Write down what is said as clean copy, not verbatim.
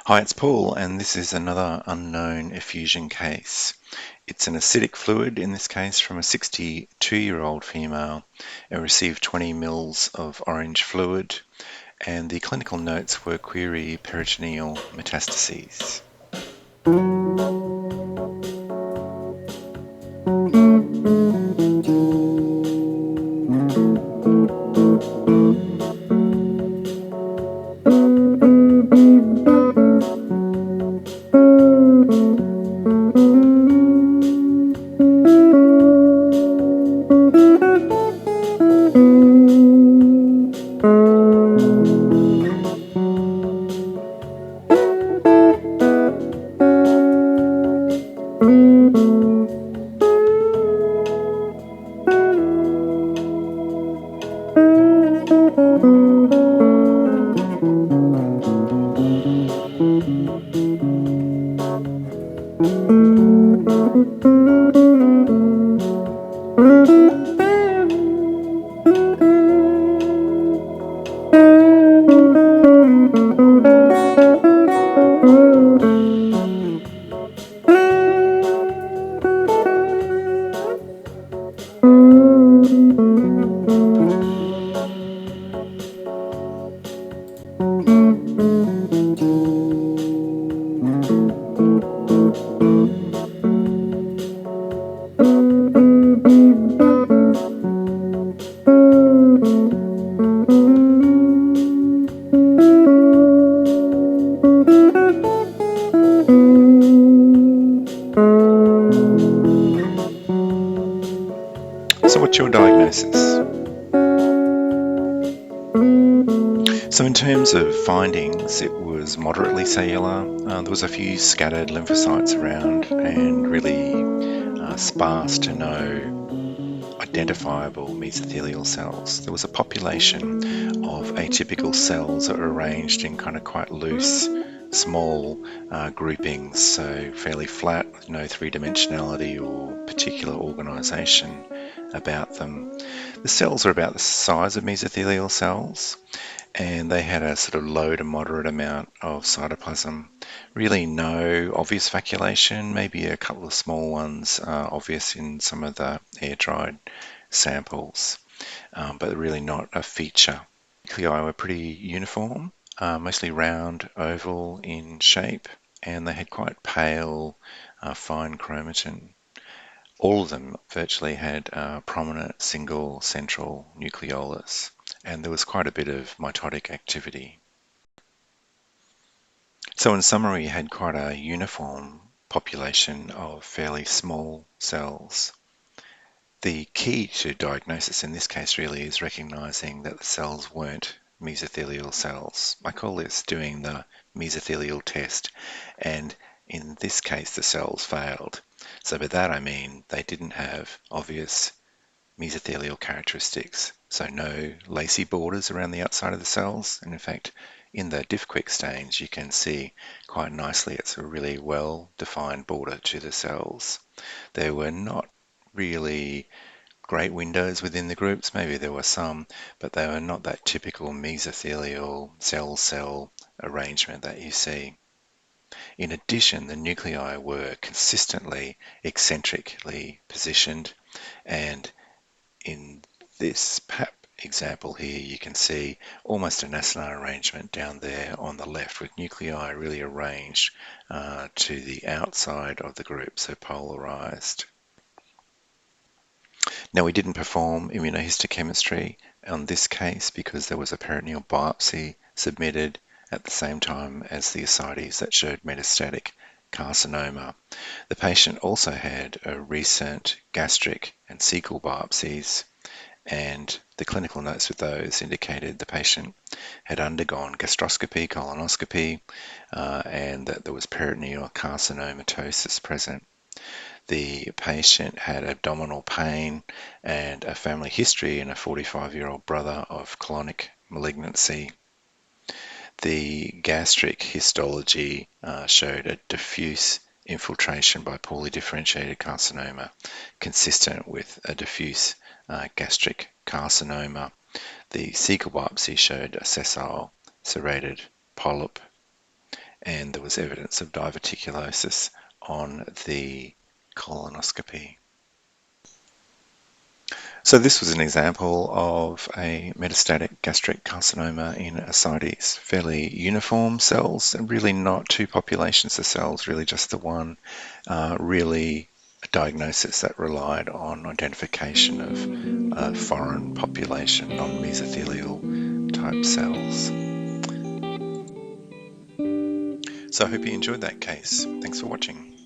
Hi, it's Paul, and this is another unknown effusion case. It's an acidic fluid, in this case from a 62-year-old female, and received 20 mils of orange fluid, and the clinical notes were query peritoneal metastases. So what's your diagnosis? So in terms of findings, it was moderately cellular. There was a few scattered lymphocytes around and really sparse to no identifiable mesothelial cells. There was a population of atypical cells that were arranged in kind of quite loose, small groupings, so fairly flat with no three-dimensionality or particular organisation about them. The cells are about the size of mesothelial cells, and they had a sort of low to moderate amount of cytoplasm. Really no obvious vacuolation, maybe a couple of small ones obvious in some of the air-dried samples, but really not a feature. Nuclei were pretty uniform, mostly round, oval in shape, and they had quite pale, fine chromatin. All of them virtually had prominent single central nucleolus, and there was quite a bit of mitotic activity. So in summary, you had quite a uniform population of fairly small cells. The key to diagnosis in this case really is recognizing that the cells weren't mesothelial cells. I call this doing the mesothelial test, and in this case the cells failed. So by that I mean they didn't have obvious mesothelial characteristics, so no lacy borders around the outside of the cells, and in fact in the diff-quick stains you can see quite nicely it's a really well defined border to the cells. There were not really great windows within the groups, maybe there were some, but they were not that typical mesothelial cell-cell arrangement that you see. In addition, the nuclei were consistently eccentrically positioned, and in this PAP example here, you can see almost an acinar arrangement down there on the left with nuclei really arranged to the outside of the group, so polarized. Now, we didn't perform immunohistochemistry on this case because there was a peritoneal biopsy submitted at the same time as the ascites that showed metastatic carcinoma. The patient also had a recent gastric and cecal biopsies, and the clinical notes with those indicated the patient had undergone gastroscopy, colonoscopy, and that there was peritoneal carcinomatosis present. The patient had abdominal pain and a family history in a 45-year-old brother of colonic malignancy. The gastric histology showed a diffuse infiltration by poorly differentiated carcinoma, consistent with a diffuse gastric carcinoma. The cecal biopsy showed a sessile serrated polyp, and there was evidence of diverticulosis on the colonoscopy. So this was an example of a metastatic gastric carcinoma in ascites, fairly uniform cells, and really not two populations of cells, really just the one, really a diagnosis that relied on identification of foreign population, non-mesothelial type cells. So I hope you enjoyed that case. Thanks for watching.